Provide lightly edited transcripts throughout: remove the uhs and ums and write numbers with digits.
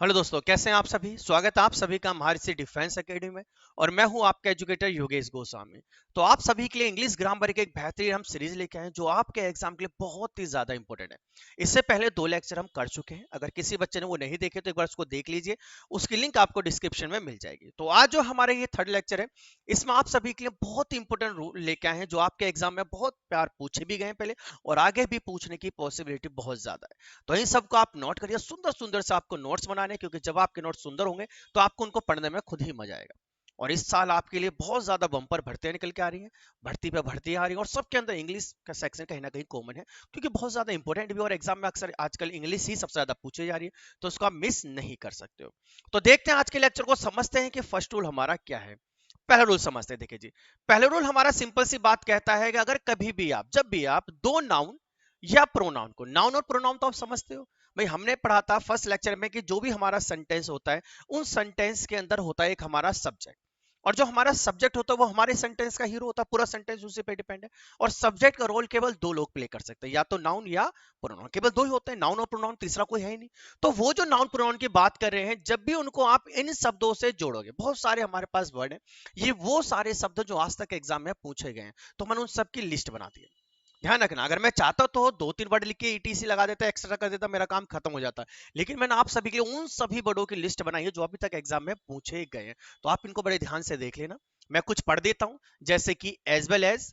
Hello दोस्तों, कैसे हैं आप सभी। स्वागत है आप सभी का हमारी सी डिफेंस एकेडमी में। और मैं हूं आपका एजुकेटर योगेश गोस्वामी। तो आप सभी के लिए इंग्लिश ग्रामर की एक बेहतरीन हम सीरीज लेके आए हैं जो आपके एग्जाम के लिए बहुत ही ज्यादा इंपॉर्टेंट है। इससे पहले 2 लेक्चर हम कर चुके हैं। अगर किसी बच्चे ने वो नहीं देखे तो एक बार उसको देख लीजिए। उसकी लिंक आपको डिस्क्रिप्शन में मिल जाएगी। तो आज जो हमारे ये 3rd लेक्चर है, इसमें आप सभी के लिए बहुत ही इंपॉर्टेंट रूल लेके आए हैं जो आपके एग्जाम में बहुत प्यार पूछे भी गए पहले, और आगे भी पूछने की पॉसिबिलिटी बहुत ज्यादा है। तो इन सबको आप नोट करिए, सुंदर सुंदर से आपको नोट्स बनाने हैं, क्योंकि जब आपके नोट्स सुंदर होंगे तो आपको उनको पढ़ने में खुद ही मजा आएगा। और इस साल आपके लिए बहुत ज्यादा बम्पर भर्तियां निकल के आ रही हैं। भर्ती पे भर्ती आ रही है और सबके अंदर इंग्लिश का सेक्शन कहीं ना कहीं कॉमन है, क्योंकि बहुत ज्यादा इंपॉर्टेंट भी, और एग्जाम में अक्सर आजकल इंग्लिश ही सबसे ज्यादा पूछी जा रही है। तो उसको आप मिस नहीं कर सकते हो। तो देखते हैं आज के लेक्चर को, समझते हैं कि फर्स्ट रूल हमारा क्या है। पहला रूल समझते हैं। देखिए जी, पहला रूल हमारा सिंपल सी बात कहता है कि अगर कभी भी आप, जब भी आप दो नाउन या प्रोनाउन को, नाउन और प्रोनाउन तो आप समझते हो भाई, हमने पढ़ा था फर्स्ट लेक्चर में कि जो भी हमारा सेंटेंस होता है, उन सेंटेंस के अंदर होता है एक हमारा सब्जेक्ट। और जो हमारा सब्जेक्ट होता है वो हमारे सेंटेंस का हीरो होता है, पूरा सेंटेंस उसी पे डिपेंड है। और सब्जेक्ट का रोल केवल दो लोग प्ले कर सकते हैं, या तो नाउन या प्रोनाउन। केवल दो ही होते हैं, नाउन और प्रोनाउन, तीसरा कोई है ही नहीं। तो वो जो नाउन प्रोनाउन की बात कर रहे हैं, जब भी उनको आप इन शब्दों से जोड़ोगे, बहुत सारे हमारे पास वर्ड है, ये वो सारे शब्द जो आज तक एग्जाम में पूछे गए हैं, तो मैंने उन सबकी लिस्ट बना दी है। ध्यान रखना, अगर मैं चाहता तो 2-3 वर्ड लिख के ईटीसी लगा देता, एक्स्ट्रा कर देता, मेरा काम खत्म हो जाता। लेकिन मैंने आप सभी के लिए उन सभी वर्डों की लिस्ट बनाई है जो अभी तक एग्जाम में पूछे गए हैं। तो आप इनको बड़े ध्यान से देख लेना। मैं कुछ पढ़ देता हूं, जैसे कि as well as,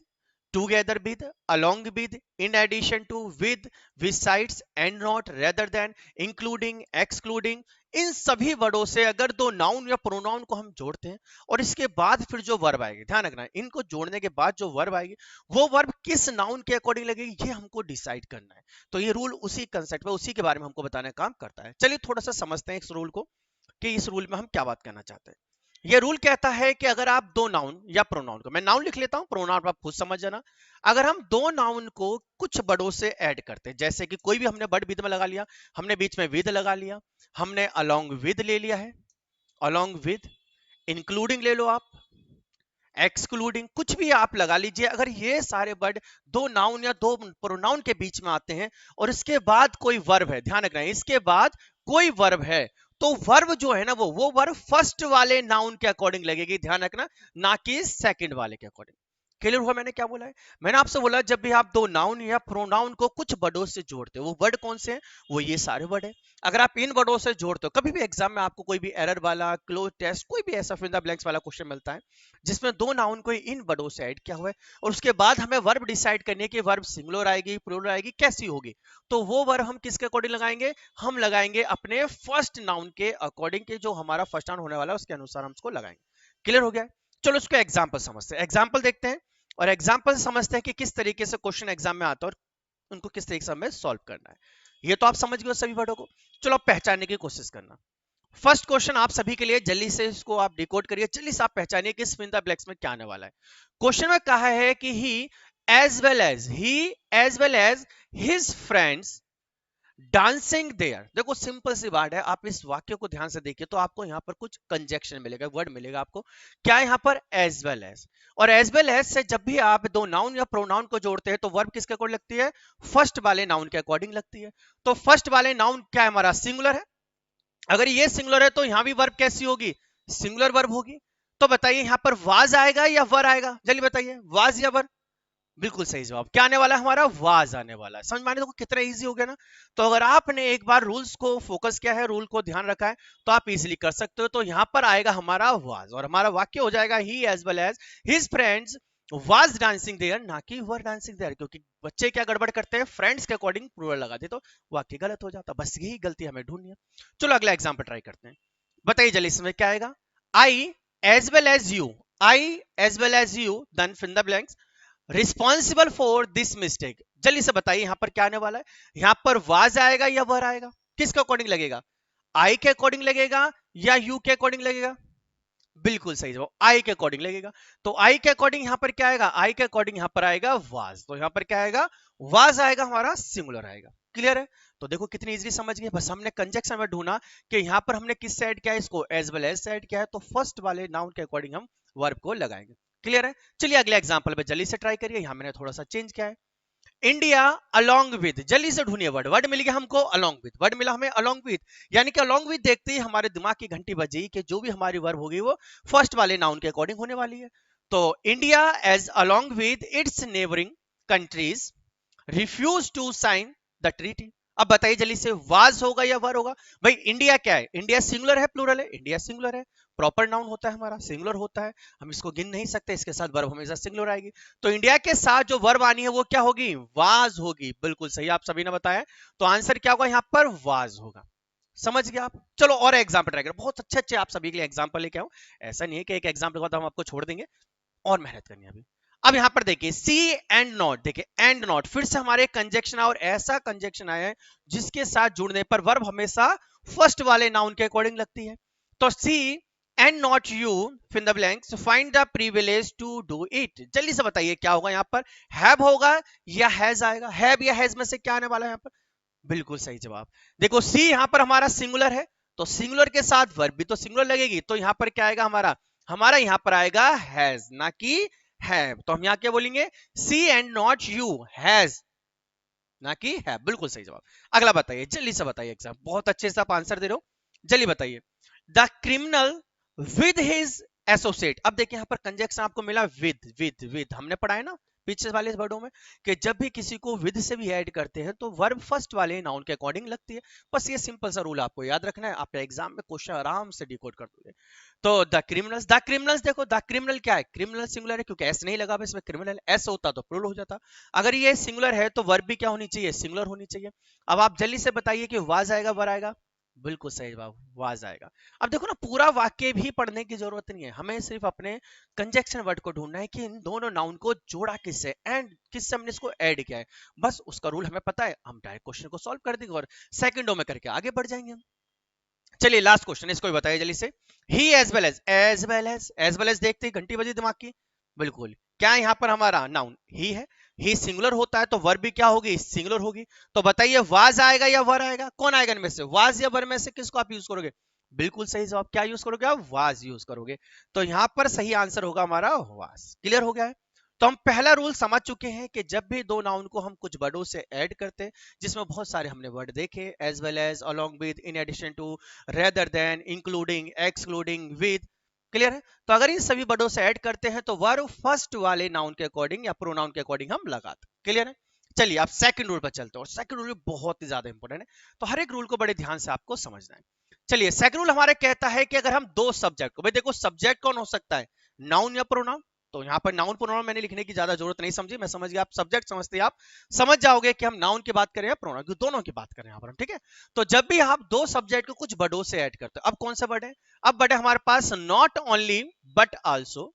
together with, along with, in addition to, with, besides, and not, rather than, including, excluding. इन सभी वर्डों से अगर दो नाउन या प्रोनाउन को हम जोड़ते हैं, और इसके बाद फिर जो वर्ब आएगी, ध्यान रखना, इनको जोड़ने के बाद जो वर्ब आएगी, वो वर्ब किस नाउन के अकॉर्डिंग लगेगी, ये हमको डिसाइड करना है। तो ये रूल उसी कंसेप्ट में, उसी के बारे में हमको बताने का काम करता है। चलिए थोड़ा सा समझते हैं इस रूल को, कि इस रूल में हम क्या बात करना चाहते हैं। ये रूल कहता है कि अगर आप दो नाउन या प्रोनाउन को, मैं नाउन लिख लेता हूं, प्रोनाउन आप खुद समझ जाना। अगर हम दो नाउन को कुछ वर्डों से ऐड करते हैं, जैसे कि कोई भी हमने वर्ड विद में लगा लिया, हमने बीच में विद लगा लिया, हमने अलोंग विद ले लिया है, अलोंग विद, इंक्लूडिंग ले लो आप, एक्सक्लूडिंग, कुछ भी आप लगा लीजिए। अगर ये सारे वर्ड दो नाउन या दो प्रोनाउन के बीच में आते हैं, और इसके बाद कोई वर्ब है, ध्यान रखना, इसके बाद कोई वर्ब है, तो वर्ब जो है ना, वो वर्ब फर्स्ट वाले नाउन के अकॉर्डिंग लगेगी, ध्यान रखना, ना कि सेकंड वाले के अकॉर्डिंग। क्लियर हुआ मैंने क्या बोला है। मैंने आपसे बोला जब भी आप दो नाउन या प्रोनाउन को कुछ वर्डों से जोड़ते हो, वो वर्ड कौन से हैं, वो ये सारे वर्ड है। अगर आप इन वर्डों से जोड़ते हो, कभी भी एग्जाम में आपको कोई भी एरर वाला, क्लोज टेस्ट, कोई भी ऐसा फिल द ब्लैंक्स वाला क्वेश्चन मिलता है जिसमें दो नाउन को इन वर्डों से ऐड किया हुआ है, और उसके बाद हमें वर्ब डिसाइड करनी है कि वर्ब सिंगुलर आएगी, प्लूरल आएगी, कैसी होगी, तो वो वर्ब हम किसके अकॉर्डिंग लगाएंगे, हम लगाएंगे अपने फर्स्ट नाउन के अकॉर्डिंग, के जो हमारा फर्स्ट नाउन होने वाला है उसके अनुसार हम उसको लगाएंगे। क्लियर हो गया है? चलो उसको एग्जाम्पल समझते हैं, एग्जाम्पल देखते हैं, और एग्जाम्पल से समझते हैं कि किस तरीके से क्वेश्चन एग्जाम में आता है, और उनको किस तरीके से हमें सॉल्व करना है। ये तो आप समझ गए सभी वर्डों को। चलो आप पहचानने की कोशिश करना। फर्स्ट क्वेश्चन आप सभी के लिए, जल्दी से इसको आप डिकोड करिए, जल्दी से आप पहचानिए कि स्पिन द ब्लैंक्स में क्या आने वाला है। क्वेश्चन में कहा है कि he as well as his friends dancing there. देखो सिंपल सी बात है, आप इस वाक्य को ध्यान से देखिए तो आपको यहाँ पर कुछ कंजक्शन मिलेगा, वर्ड मिलेगा आपको। क्या यहाँ पर एज वेल एज, और एज वेल एज से जब भी आप दो नाउन या प्रोनाउन को जोड़ते हैं, तो वर्ब किसके अकॉर्डिंग लगती है, फर्स्ट वाले नाउन के अकॉर्डिंग लगती है। तो फर्स्ट वाले नाउन क्या है हमारा, सिंगुलर है। अगर ये सिंगुलर है तो यहां भी वर्ब कैसी होगी, सिंगुलर वर्ब होगी। तो बताइए यहां पर वाज आएगा या वर आएगा, जल्दी बताइए, वाज या वर। बिल्कुल सही जवाब, क्या आने वाला है हमारा, वाज आने वाला है। समझ में आने, देखो कितना इजी हो गया ना। तो अगर आपने एक बार रूल्स को फोकस किया है, रूल को ध्यान रखा है, तो आप इजीली कर सकते हो। तो यहां पर आएगा हमारा वाज, और हमारा वाक्य हो जाएगा he as well as his friends was dancing there, ना कि वर डांसिंग देयर, क्योंकि बच्चे क्या गड़बड़ करते हैं, फ्रेंड्स के अकॉर्डिंग प्लूरल लगा दे, तो वाक्य गलत हो जाता। बस यही गलती हमें ढूंढनी है। चलो अगला एग्जाम्पल ट्राई करते हैं। बताइए जल्दी, इसमें क्या आएगा, I as well as you, I as well as you, then fill the blanks, responsible for this mistake. जल्दी से बताइए यहां पर क्या आने वाला है, यहां पर वाज आएगा या वर आएगा, किसके अकॉर्डिंग लगेगा, आई के अकॉर्डिंग लगेगा या यू के अकॉर्डिंग लगेगा। बिल्कुल सही जवाब, आई के अकॉर्डिंग लगेगा। तो आई के अकॉर्डिंग यहां पर क्या आएगा, आई के अकॉर्डिंग यहां पर आएगा वाज, तो यहां पर क्या आएगा, वाज आएगा, हमारा सिंगुलर आएगा। क्लियर है? तो देखो कितनी इजीली समझ गए, बस हमने कंजक्शन में ढूंढा कि यहां पर हमने किस से ऐड किया है, इसको एज वेल एज से ऐड किया है, तो फर्स्ट वाले नाउन के अकॉर्डिंग हम वर्ब को लगाएंगे। क्लियर है? चलिए अगले एग्जांपल पे जल्दी से ट्राई करिए, यहां मैंने थोड़ा सा चेंज किया है। इंडिया अलोंग विद, जल्दी से ढूंढिए वर्ड, वर्ड मिल गया हमको अलोंग विद, वर्ड मिला हमें अलोंग विद, यानी कि अलोंग विद देखते ही हमारे दिमाग की घंटी बजी कि जो भी हमारी वर्ब होगी वो फर्स्ट वाले नाउन के अकॉर्डिंग होने वाली है। तो India as along with its neighbouring countries refuse to sign the treaty. अब बताइए जल्दी से, वाज होगा या वर होगा? भाई इंडिया क्या है? इंडिया सिंगुलर है प्लूरल है? इंडिया सिंगुलर है, प्रॉपर नाउन होता है हमारा, सिंगुलर होता है, हम इसको गिन नहीं सकते, इसके साथ वर्ब हमेशा सिंगुलर आएगी। तो इंडिया के साथ जो वर्ब आनी है वो क्या होगी? वाज होगी। बिल्कुल सही आप सभी ने बताया। तो आंसर क्या होगा यहाँ पर? वाज होगा। समझ गया आप? चलो और एग्जाम्पल ट्राई करो, बहुत अच्छे अच्छे आप सभी के लिए एग्जाम्पल लेके आओ। ऐसा नहीं है कि एक एग्जाम्पल के बाद हम आपको छोड़ देंगे, और मेहनत करनी है अभी। अब यहां पर देखिए सी एंड नॉट, देखिए एंड नॉट फिर से हमारे कंजक्शन और ऐसा कंजक्शन आया है जिसके साथ जुड़ने पर वर्ब हमेशा फर्स्ट वाले नाउन के अकॉर्डिंग लगती है। तो she and not you fill the blanks find the privilege to do it. जल्दी से बताइए क्या होगा यहाँ पर? हैव होगा या हैज आएगा? हैव या हैज में से क्या आने वाला है यहाँ पर? बिल्कुल सही जवाब। देखो सी यहां पर हमारा सिंगुलर है, तो सिंगुलर के साथ वर्ब भी तो सिंगुलर लगेगी, तो यहां पर क्या आएगा हमारा? हमारा यहां पर आएगा हैज, ना कि हैव। तो हम यहां क्या बोलेंगे? सी एंड नॉट यू हैज, ना कि हैव। बिल्कुल सही जवाब। अगला बताइए, जल्दी से बताइए, एग्जाम बहुत अच्छे से आप आंसर दे रहे हो, जल्दी बताइए। The criminal with his associate. अब देखिए यहां पर कंजक्शन आपको मिला विद, विद हमने पढ़ा है ना पिछले वाले वर्डों में कि जब भी किसी को विद से भी ऐड करते हैं तो वर्ब फर्स्ट वाले नाउन के अकॉर्डिंग लगती है। बस ये सिंपल सा रूल आपको याद रखना है, आपके एग्जाम में क्वेश्चन आराम से डिकोड कर दोगे। तो द क्रिमिनल्स देखो, द क्रिमिनल क्या है? क्रिमिनल सिंगुलर है क्योंकि एस नहीं लगा इसमें, क्रिमिनल एस होता तो प्लूरल हो जाता। अगर ये सिंगुलर है तो वर्ब भी क्या होनी चाहिए? सिंगुलर होनी चाहिए। अब आप जल्दी से बताइए कि वाज आएगा वर आएगा? बिल्कुल सही जवाब, वाज आएगा। अब देखो ना, पूरा वाक्य भी पढ़ने की जरूरत नहीं है, हमें सिर्फ अपने कंजक्शन वर्ड को ढूंढना है कि इन दोनों नाउन को जोड़ा किससे एंड किससे हमने इसको ऐड किया है। बस उसका रूल हमें पता है, हम डायरेक्ट क्वेश्चन को सॉल्व कर देंगे और सेकंडों में करके आगे बढ़ जाएंगे हम। चलिए लास्ट क्वेश्चन, इसको भी बताइए जल्दी से। He as well as, as well as देखते ही घंटी बजी दिमाग की। बिल्कुल, क्या यहाँ पर हमारा नाउन ही है? ही सिंगुलर होता है तो वर्ब भी क्या होगी? सिंगुलर होगी। तो बताइए वाज आएगा या वर आएगा? कौन आएगा इनमें से? वाज या वर में से किसको आप यूज करोगे? बिल्कुल सही जवाब, क्या यूज करोगे आप? वाज यूज करोगे। तो यहाँ पर सही आंसर होगा हमारा वाज। क्लियर हो गया है? तो हम पहला रूल समझ चुके हैं कि जब भी दो नाउन को हम कुछ वर्डों से ऐड करते हैं, जिसमें बहुत सारे हमने वर्ड देखे, as well as, along with, in addition to, rather than, including, excluding, with. Clear है? तो अगर इन सभी वर्डों से ऐड करते हैं तो वर्ब फर्स्ट वाले नाउन के अकॉर्डिंग या प्रोनाउन के अकॉर्डिंग हम लगाते। क्लियर है? चलिए आप सेकंड रूल पर चलते हैं, और सेकंड रूल बहुत ही ज्यादा इंपॉर्टेंट है, तो हर एक रूल को बड़े ध्यान से आपको समझना है। चलिए सेकंड रूल हमारे कहता है कि अगर हम दो सब्जेक्ट को, भाई देखो सब्जेक्ट कौन हो सकता है? नाउन या प्रोनाउन। तो यहाँ पर नाउन प्रोनाउन मैंने लिखने की ज्यादा जरूरत नहीं समझी, मैं समझ गया आप सब्जेक्ट समझते हैं, आप समझ जाओगे कि हम नाउन की बात करें या प्रोनाउन की, दोनों की बात करें यहाँ पर हम, ठीक है? तो जब भी आप दो सब्जेक्ट को कुछ वर्डों से ऐड करते हो, अब कौन सा वर्ड है? अब वर्ड है हमारे पास not only but also,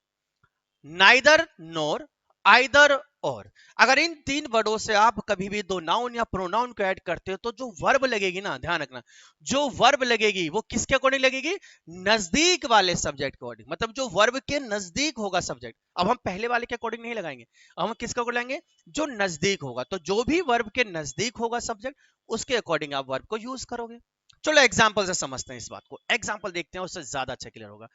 neither nor, either or. अगर इन तीन वर्डों से आप कभी भी दो नाउन या प्रोनाउन को ऐड करते हो तो जो वर्ब लगेगी ना, ध्यान रखना, जो वर्ब लगेगी वो किसके अकॉर्डिंग लगेगी? नजदीक वाले सब्जेक्ट के अकॉर्डिंग, मतलब जो वर्ब के नजदीक होगा सब्जेक्ट। अब हम पहले वाले के अकॉर्डिंग नहीं लगाएंगे, अब हम किसके अकॉर्डिंग लगाएंगे? जो नजदीक होगा। तो जो भी वर्ब के नजदीक होगा सब्जेक्ट, उसके अकॉर्डिंग आप वर्ब को यूज करोगे। चलो एग्जाम्पल से समझते हैं इस बात को, एग्जाम्पल देखते हैं, उससे ज्यादा अच्छा क्लियर होगा।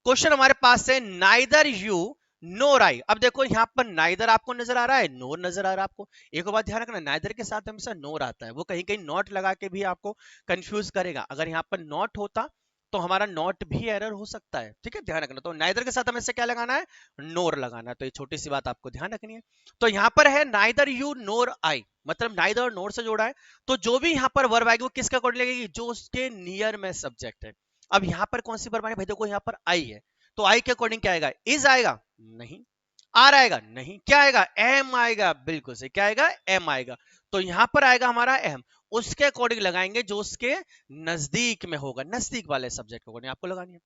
क्वेश्चन हमारे पास है नाइदर यू नोर आई। अब देखो यहाँ पर नाइदर आपको नजर आ रहा है, नोर नजर आ रहा है आपको। एक बात ध्यान रखना, नाइदर के साथ हमेशा नोर आता है, वो कहीं कहीं नॉट लगा के भी आपको कंफ्यूज करेगा। अगर यहाँ पर नॉट होता तो हमारा नॉट भी एरर हो सकता है, ठीक है, ध्यान रखना। तो नाइदर के साथ हमें से क्या लगाना है? नोर लगाना है। तो ये छोटी सी बात आपको ध्यान रखनी है। तो यहाँ पर है नाइदर यू नोर आई, मतलब नाइदर और नोर से जोड़ा है, तो जो भी यहाँ पर वर्ब आएगी वो किसका अकॉर्डिंग लगेगी? जो उसके नियर में सब्जेक्ट है। अब यहाँ पर कौन सी वर्ब आएगी? भाई देखो यहाँ पर आई है, तो आई के अकॉर्डिंग क्या आएगा? इज आएगा? नहीं। आर आएगा? नहीं। क्या आएगा? एम आएगा। बिल्कुल सही, क्या आएगा? एम आएगा। तो यहां पर आएगा हमारा एम, उसके अकॉर्डिंग लगाएंगे जो उसके नजदीक में होगा, नजदीक वाले सब्जेक्ट के अकॉर्डिंग आपको लगानी है।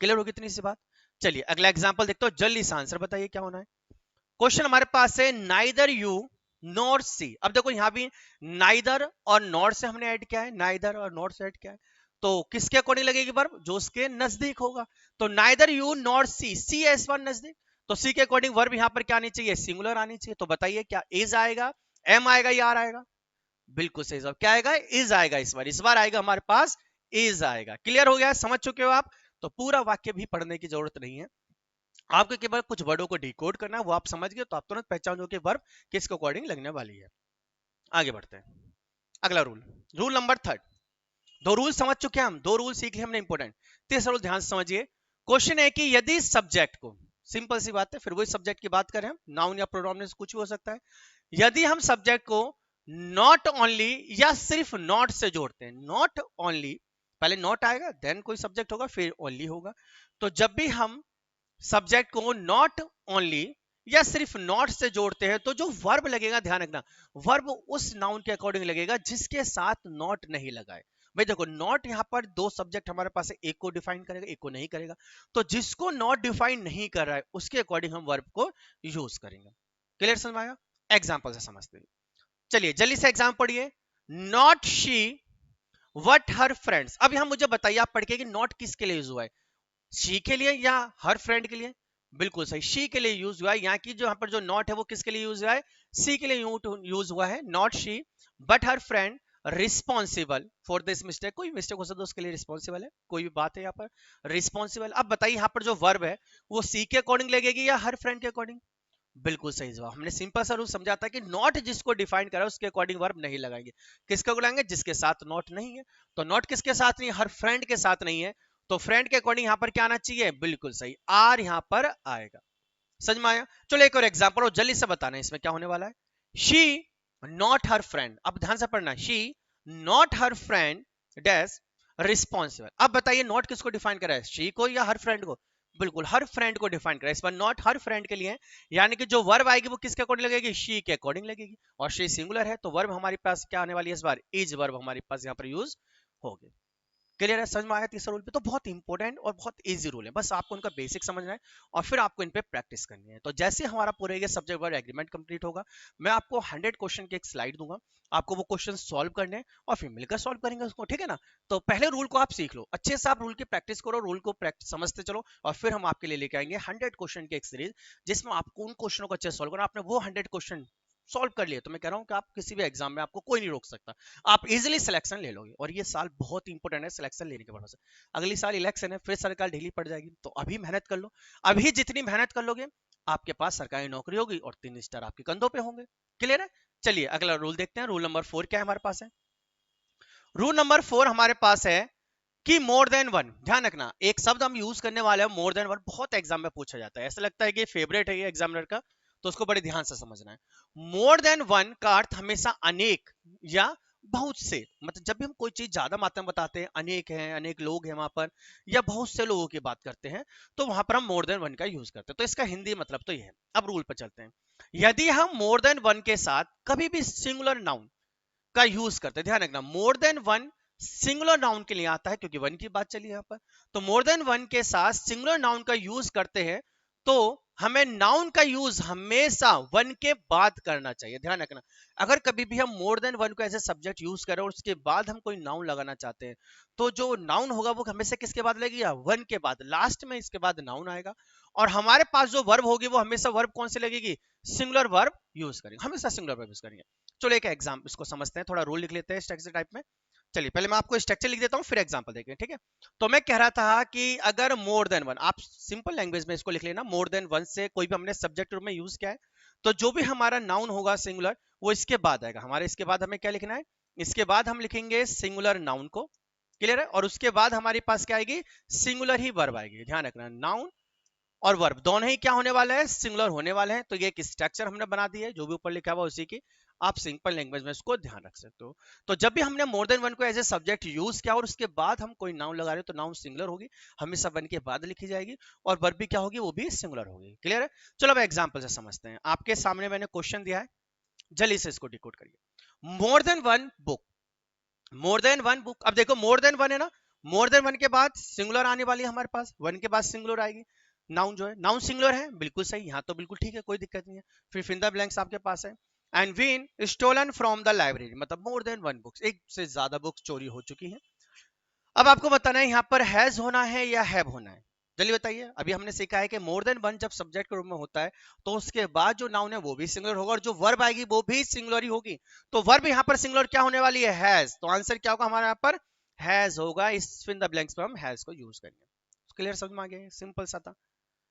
क्लियर होगी इतनी सी बात? चलिए अगला एग्जांपल देखते हो, जल्दी से आंसर बताइए क्या होना है। क्वेश्चन हमारे पास है नाइदर यू नॉर सी। अब देखो यहां भी नाइदर और नॉर से हमने ऐड किया है, नाइदर और नॉर से ऐड किया है, तो किसके अकॉर्डिंग लगेगी वर्ब? जो उसके नजदीक होगा। तो neither U nor C, C is one नजदीक, तो सी के अकॉर्डिंग वर्ब यहां पर क्या आनी चाहिए? सिंगुलर आनी चाहिए। तो बताइए क्या इज आएगा, एम आएगा या आर आएगा? बिल्कुल सही जवाब, क्या आएगा? इज आएगा। इस बार आएगा हमारे पास इज आएगा। क्लियर हो गया? समझ चुके हो आप? तो पूरा वाक्य भी पढ़ने की जरूरत नहीं है, आपको केवल कुछ वर्डों को डिकोड करना है, वो आप समझ गए तो आप तुरंत पहचान जाओगे वर्ब किसके अकॉर्डिंग लगने वाली है। आगे बढ़ते हैं। अगला रूल, रूल नंबर थर्ड। दो रूल समझ चुके हैं हम, दो रूल सीख लिए हमने इंपॉर्टेंट। तीसरा रूल ध्यान से समझिए। क्वेश्चन है कि यदि सब्जेक्ट को, सिंपल सी बात है, फिर वही सब्जेक्ट की बात करें हम, नाउन या प्रोनाउन कुछ भी हो सकता है। यदि हम सब्जेक्ट को नॉट ओनली या सिर्फ नॉट से जोड़ते हैं, नॉट ओनली, पहले नॉट आएगा देन कोई सब्जेक्ट होगा फिर ओनली होगा। तो जब भी हम सब्जेक्ट को नॉट ओनली या सिर्फ नॉट से जोड़ते हैं तो जो वर्ब लगेगा, ध्यान रखना, वर्ब उस नाउन के अकॉर्डिंग लगेगा जिसके साथ नॉट नहीं लगाए। भाई देखो, नॉट यहाँ पर दो सब्जेक्ट हमारे पास है, एक को डिफाइन करेगा एक को नहीं करेगा। तो जिसको नॉट डिफाइन नहीं कर रहा है उसके अकॉर्डिंग हम वर्ब को यूज करेंगे। क्लियर समझ में आया? एग्जाम्पल से समझते हैं। चलिए जल्दी से एग्जाम पढ़िए। Not she what her friends. अब यहां मुझे बताइए आप पढ़ के कि नॉट किसके लिए यूज हुआ है, शी के लिए या हर फ्रेंड के लिए? बिल्कुल सही, शी के लिए यूज हुआ है। यहाँ की जो यहाँ पर जो नॉट है वो किसके लिए यूज हुआ है? सी के लिए यूज हुआ है। Not she but her friend responsible for this mistake. कोई मिस्टेक हो सकता है उसके लिए रिस्पॉन्सिबल है, कोई भी बात है यहाँ पर रिस्पॉन्सिबल। अब बताइए यहाँ पर जो वर्ब है वो सी के अकॉर्डिंग लगेगी या हर फ्रेंड के अकॉर्डिंग? बिल्कुल सही जवाब। हमने सिंपल सा रूल समझा था कि नॉट जिसको डिफाइन करा उसके अकॉर्डिंग वर्ब नहीं लगाएंगे। किसके अकॉर्डिंग लगाएंगे? जिसके साथ नॉट नहीं है। तो नॉट किसके साथ नहीं है? हर फ्रेंड के साथ नहीं है। तो फ्रेंड के अकॉर्डिंग यहां पर क्या आना चाहिए? बिल्कुल सही, आर यहां पर आएगा। समझ में आया? चलो एक और एग्जांपल और जल्दी से बताना है इसमें क्या होने वाला है। शी नॉट हर फ्रेंड, अब ध्यान से पढ़ना, she not her friend dash responsible. अब बताइए नॉट किसको डिफाइन करा है, शी को या हर फ्रेंड को? बिल्कुल हर फ्रेंड को डिफाइन करा है। इस बार नॉट हर फ्रेंड के लिए है, यानी कि जो वर्ब आएगी वो किसके अकॉर्डिंग लगेगी? शी के अकॉर्डिंग लगेगी। और शी सिंगुलर है तो वर्ब हमारे पास क्या आने वाली है इस बार? इज वर्ब हमारे पास यहाँ पर यूज होगी। क्लियर है? समझ में आया तीसरा रूल पे? तो बहुत इंपॉर्टेंट और बहुत इजी रूल है, बस आपको उनका बेसिक समझना है और फिर आपको इन पे प्रैक्टिस करनी है। तो जैसे हमारा पूरे ये सब्जेक्ट वर्ड एग्रीमेंट कंप्लीट होगा, मैं आपको 100 क्वेश्चन की एक स्लाइड दूंगा, आपको वो क्वेश्चन सॉल्व करने हैं और फिर मिलकर सॉल्व करेंगे उसको, ठीक है ना? तो पहले रूल को आप सीख लो अच्छे से, आप रूल की प्रैक्टिस करो, रूल को समझते चलो और फिर हम आपके लिए लेके आएंगे 100 क्वेश्चन की एक सीरीज जिसमें आपको उन क्वेश्चनों को अच्छे सॉल्व करना। आपने वो 100 क्वेश्चन सॉल्व कर लिए तो मैं कह रहा हूं कि आप किसी भी एग्जाम में आपको कोई नहीं रोक सकता, आप इजीली सिलेक्शन ले लोगे। और ये साल बहुत इंपॉर्टेंट है सिलेक्शन लेने के भरोसे। अगली साल इलेक्शन है, फिर सरकार ढीली पड़ जाएगी, तो अभी मेहनत कर लो। अभी जितनी मेहनत कर लोगे आपके पास सरकारी नौकरी होगी और 3 स्टार आपके कंधों पे होंगे। क्लियर है? चलिए अगला रूल देखते हैं। रूल नंबर 4 क्या है हमारे पास है? रूल नंबर 4 हमारे पास है कि मोर देन वन। ध्यान रखना, एक शब्द हम यूज करने वाले हैं मोर देन वन, बहुत एग्जाम में पूछा जाता है, ऐसा लगता है कि फेवरेट है ये एग्जामिनर का, तो उसको बड़े ध्यान से समझना है। मोर देन वन का अर्थ हमेशा अनेक या बहुत से, मतलब जब भी हम कोई चीज ज्यादा मात्रा में बताते हैं, अनेक है, अनेक लोग हैं वहां पर, या बहुत से लोगों की बात करते हैं, तो वहां पर हम मोर देन वन का यूज करते हैं। तो इसका हिंदी मतलब तो ये है। अब रूल पर चलते हैं। यदि हम मोर देन वन के साथ कभी भी सिंगुलर नाउन का यूज करते हैं, ध्यान रखना, more than one singular noun के लिए आता है क्योंकि वन की बात चली यहां पर, तो मोर देन वन के साथ सिंगुलर नाउन का यूज करते हैं तो हमें नाउन का यूज हमेशा वन के बाद करना चाहिए। ध्यान रखना, अगर कभी भी हम मोर देन वन को एज ए सब्जेक्ट यूज करें और उसके बाद हम कोई नाउन लगाना चाहते हैं तो जो नाउन होगा वो हमेशा किसके बाद लगेगा? वन के बाद, लास्ट में इसके बाद नाउन आएगा। और हमारे पास जो वर्ब होगी वो हमेशा वर्ब कौन से लगेगी? सिंगुलर वर्ब यूज करेंगे, हमेशा सिंगुलर वर्ब यूज करेंगे। चलो एक एग्जाम इसको समझते हैं, थोड़ा रूल लिख लेते हैं स्ट्रक्चर टाइप में। चलिए पहले मैं आपको स्ट्रक्चर लिख देता हूँ फिर एग्जांपल देखें, ठीक है? तो मैं कह रहा था कि अगर मोर देन वन, आप सिंपल लैंग्वेज में इसको लिख लेना, मोर देन वन से कोई भी हमने सब्जेक्ट रूप में यूज किया है तो जो भी हमारा नाउन होगा सिंगुलर वो इसके बाद आएगा। हमारे इसके बाद हमें क्या लिखना है? इसके बाद हम लिखेंगे सिंगुलर नाउन को। क्लियर है? और उसके बाद हमारे पास क्या आएगी? सिंगुलर ही वर्ब आएगी। ध्यान रखना, नाउन और वर्ब दोनों ही क्या होने वाला है? सिंगुलर होने वाले हैं। तो ये एक स्ट्रक्चर हमने बना दी है, जो भी ऊपर लिखा हुआ उसी की आप सिंपल लैंग्वेज में इसको ध्यान रख सकते हो। तो जब भी हमने मोर देन वन को एज ए सब्जेक्ट यूज किया और उसके बाद हम कोई नाउन लगा रहे हो तो नाउन सिंगुलर होगी, हमेशा वन के बाद लिखी जाएगी, और वर्ब भी क्या होगी? वो भी सिंगुलर होगी। क्लियर है? चलो अब एग्जाम्पल से समझते हैं। आपके सामने मैंने क्वेश्चन दिया है, जल्दी से इसको डिकोड करिए। More than one book, more than one book. अब देखो मोर देन वन है ना, मोर देन वन के बाद सिंगुलर आने वाली है हमारे पास, वन के बाद सिंगुलर आएगी। नाउन जो है, नाउन सिंगुलर है, बिल्कुल सही, यहाँ तो बिल्कुल ठीक है, कोई दिक्कत नहीं है। फिर फिल द ब्लैंक्स आपके पास है। And been stolen from the library, मतलब मोर देन वन बुक्स, एक से ज्यादा बुक्स चोरी हो चुकी है। अब आपको बताना है यहाँ पर हैज होना है या हैव होना है, जल्दी बताइए। अभी हमने सीखा है कि मोर देन वन जब सब्जेक्ट के रूप में होता है तो उसके बाद जो नाउन है वो भी सिंगुलर होगा और जो वर्ब आएगी वो भी सिंगुलर ही होगी। तो वर्ब यहाँ पर सिंगुलर क्या होने वाली है? हैज। तो आंसर क्या होगा हमारा? यहाँ पर हैज होगा। इस फिल द ब्लैंक्स पे हम हैज को यूज करेंगे। क्लियर? समझ में आ गया? सिंपल सा था।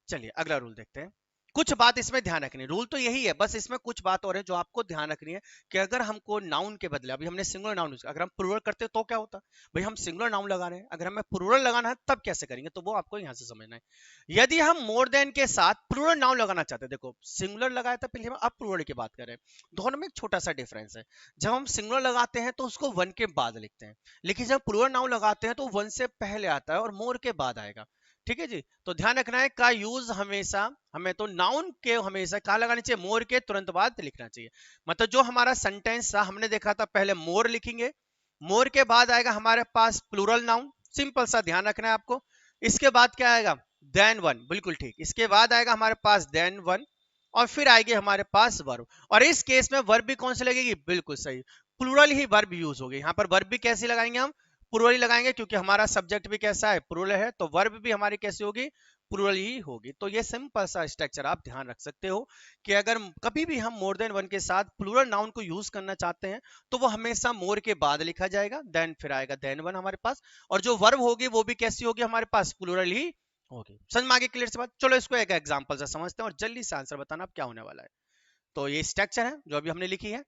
चलिए अगला रूल देखते हैं। कुछ बात इसमें ध्यान रखनी है, रूल तो यही है, बस इसमें कुछ बात और है जो आपको ध्यान रखनी है कि अगर हमको नाउन के बदले, अभी हमने सिंगुलर नाउन यूज, अगर हम प्लूरल करते तो क्या होता, भाई हम सिंगुलर नाउन लगा रहे हैं, अगर हमें प्लूरल लगाना है तब कैसे करेंगे, तो वो आपको यहाँ से समझना है। यदि हम मोर देन के साथ प्लूरल नाउन लगाना चाहते हैं, देखो सिंगुलर लगाया था पहले, हम अब प्लूरल की बात कर रहे हैं, दोनों में एक छोटा सा डिफरेंस है। जब हम सिंगुलर लगाते हैं तो उसको वन के बाद लिखते हैं, लेकिन जब प्लूरल नाउन लगाते हैं तो वन से पहले आता है और मोर के बाद आएगा। ठीक है जी, तो ध्यान रखना है का यूज हमेशा हमें तो नाउन के हमेशा कहा लगानी चाहिए, मोर के तुरंत बाद लिखना चाहिए। मतलब जो हमारा सेंटेंस था हमने देखा था, पहले मोर लिखेंगे, मोर के बाद आएगा हमारे पास प्लूरल नाउन, सिंपल सा ध्यान रखना है आपको। इसके बाद क्या आएगा, देन वन, बिल्कुल ठीक, इसके बाद आएगा हमारे पास देन वन, और फिर आएगी हमारे पास वर्ब। और इस केस में वर्ब भी कौन सी लगेगी, बिल्कुल सही, प्लूरल ही वर्ब यूज होगी। यहाँ पर वर्ब भी कैसे लगाएंगे, हम प्लूरल ही लगाएंगे, क्योंकि हमारा सब्जेक्ट भी कैसा है, प्लूरल है, तो वर्ब भी हमारी कैसी होगी, प्लूरल ही होगी। तो ये सिंपल सा स्ट्रक्चर आप ध्यान रख सकते हो कि अगर कभी भी हम मोर देन वन के साथ प्लूरल नाउन को यूज करना चाहते हैं तो वो हमेशा मोर के बाद लिखा जाएगा, देन फिर आएगा देन वन हमारे पास, और जो वर्ब होगी वो भी कैसी होगी हमारे पास, प्लूरल ही होगी। समझ में आ गई क्लियर से बात। चलो इसको एक एग्जांपल से समझते हैं और जल्दी से आंसर बताना अब क्या होने वाला है। तो ये स्ट्रक्चर है जो अभी हमने लिखी है।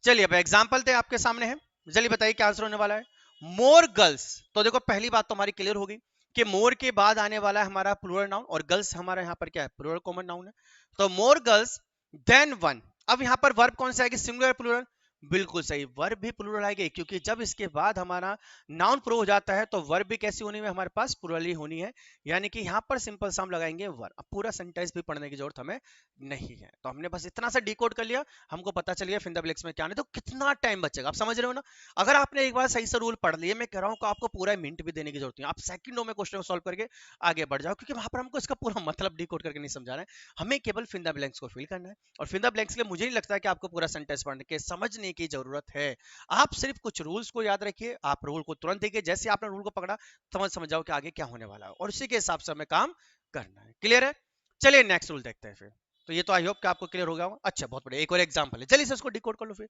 चलिए अब एग्जांपल थे आपके सामने है, जल्दी बताइए क्या आंसर होने वाला है। मोर गर्ल्स, तो देखो पहली बात तो हमारी क्लियर होगी कि मोर के बाद आने वाला है हमारा प्लूरल नाउन, और गर्ल्स हमारा यहाँ पर क्या है, प्लूरल कॉमन नाउन है। तो मोर गर्ल्स देन वन, अब यहाँ पर वर्ब कौन सा आएगी, सिंगुलर प्लूरल, बिल्कुल सही, वर्ब भी प्लूरल आएगी, क्योंकि जब इसके बाद हमारा नाउन प्रो हो जाता है तो वर्ब भी कैसी होनी है हमारे पास, प्लूरल ही होनी है। यानी कि यहाँ पर सिंपल सा हम लगाएंगे वर्ब। अब पूरा सेंटेंस भी पढ़ने की जरूरत हमें नहीं है, तो हमने बस इतना सा डिकोड कर लिया, हमको पता चल गया फिंगर ब्लैक्स में क्या आने, तो कितना टाइम बचेगा, आप समझ रहे हो ना। अगर आपने एक बार सही से रूल पढ़ लिए, मैं कह रहा हूँ कि आपको पूरा मिनट भी देने की जरूरत नहीं, आप सेकंडों में क्वेश्चन को सॉल्व करके आगे बढ़ जाओ, क्योंकि वहां पर हमको इसका पूरा मतलब डिकोड करके नहीं समझाना है, हमें केवल फिंगर ब्लैंक्स को फिल करना है। और फिंगर ब्लैंक्स के लिए मुझे नहीं लगता कि आपको पूरा सेंटेंस पढ़ने के समझने की जरूरत है। आप सिर्फ कुछ रूल्स को याद रखिए, आप रूल को तुरंत देखिए, जैसे आपने रूल को पकड़ा समझ जाओ कि आगे क्या होने वाला है, और उसी के हिसाब से हमें काम करना है। क्लियर है, चलिए नेक्स्ट रूल देखते हैं फिर। तो ये तो आई होप कि आपको क्लियर हो गया होगा। अच्छा बहुत बढ़िया, एक और एग्जांपल है, चलिए इसको डिकोड कर लो फिर।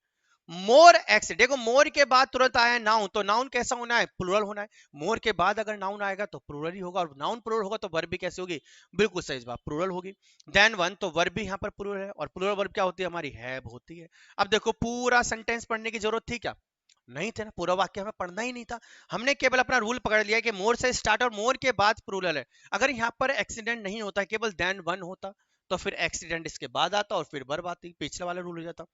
मोर एक्स, देखो मोर के बाद तुरंत आया नाउन, तो नाउन कैसा होना है, प्लूरल होना है। मोर के बाद अगर नाउन आएगा तो प्लूरल ही होगा, और नाउन प्लूरल होगा तो वर्ब भी कैसी होगी, बिल्कुल सही बात, प्लूरल होगी। देन वन, तो वर्ब भी यहाँ पर प्लूरल है, और प्लूरल वर्ब क्या होती है हमारी, हैव होती है। अब देखो पूरा सेंटेंस पढ़ने की जरूरत थी क्या, नहीं थे ना, पूरा वाक्य हमें पढ़ना ही नहीं था, हमने केवल अपना रूल पकड़ लिया कि मोर से स्टार्ट और मोर के बाद प्लूरल है। अगर यहाँ पर एक्सीडेंट नहीं होता, केवल देन वन होता, तो फिर एक्सीडेंट इसके बाद आता और फिर वर्ब आती, पिछला वाला रूल हो जाता।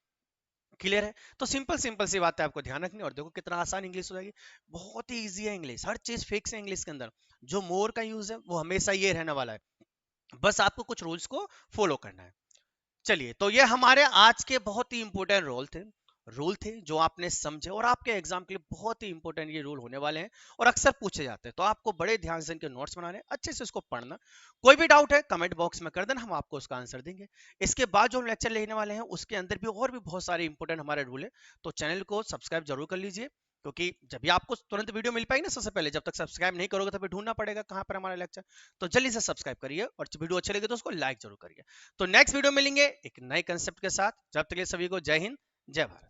क्लियर है, तो सिंपल सिंपल सी बात है, आपको ध्यान रखनी, और देखो कितना आसान इंग्लिश हो जाएगी, बहुत ही इजी है इंग्लिश, हर चीज फिक्स है इंग्लिश के अंदर। जो मोर का यूज है वो हमेशा ये रहने वाला है, बस आपको कुछ रूल्स को फॉलो करना है। चलिए, तो ये हमारे आज के बहुत ही इंपॉर्टेंट रूल थे जो आपने समझे, और आपके एग्जाम के लिए बहुत ही इंपॉर्टेंट ये रूल होने वाले हैं, और अक्सर पूछे जाते हैं, तो आपको बड़े ध्यान से इनके नोट्स बनाने, अच्छे से इसको पढ़ना। कोई भी डाउट है कमेंट बॉक्स में कर देना, हम आपको उसका आंसर देंगे। इसके बाद जो हम लेक्चर लेने वाले हैं उसके अंदर भी और भी बहुत सारे इंपॉर्टेंट हमारे रूल है, तो चैनल को सब्सक्राइब जरूर कर लीजिए, क्योंकि जब भी आपको तुरंत वीडियो मिल पाएगी ना, सबसे पहले, जब तक सब्सक्राइब नहीं करोगे तो फिर ढूंढना पड़ेगा कहाँ पर हमारा लेक्चर। तो जल्दी से सब्सक्राइब करिए, और वीडियो अच्छे लगे तो उसको लाइक जरूर करिए। तो नेक्स्ट वीडियो मिलेंगे एक नए कंसेप्ट के साथ, जब तक के लिए सभी को जय हिंद, जय भारत।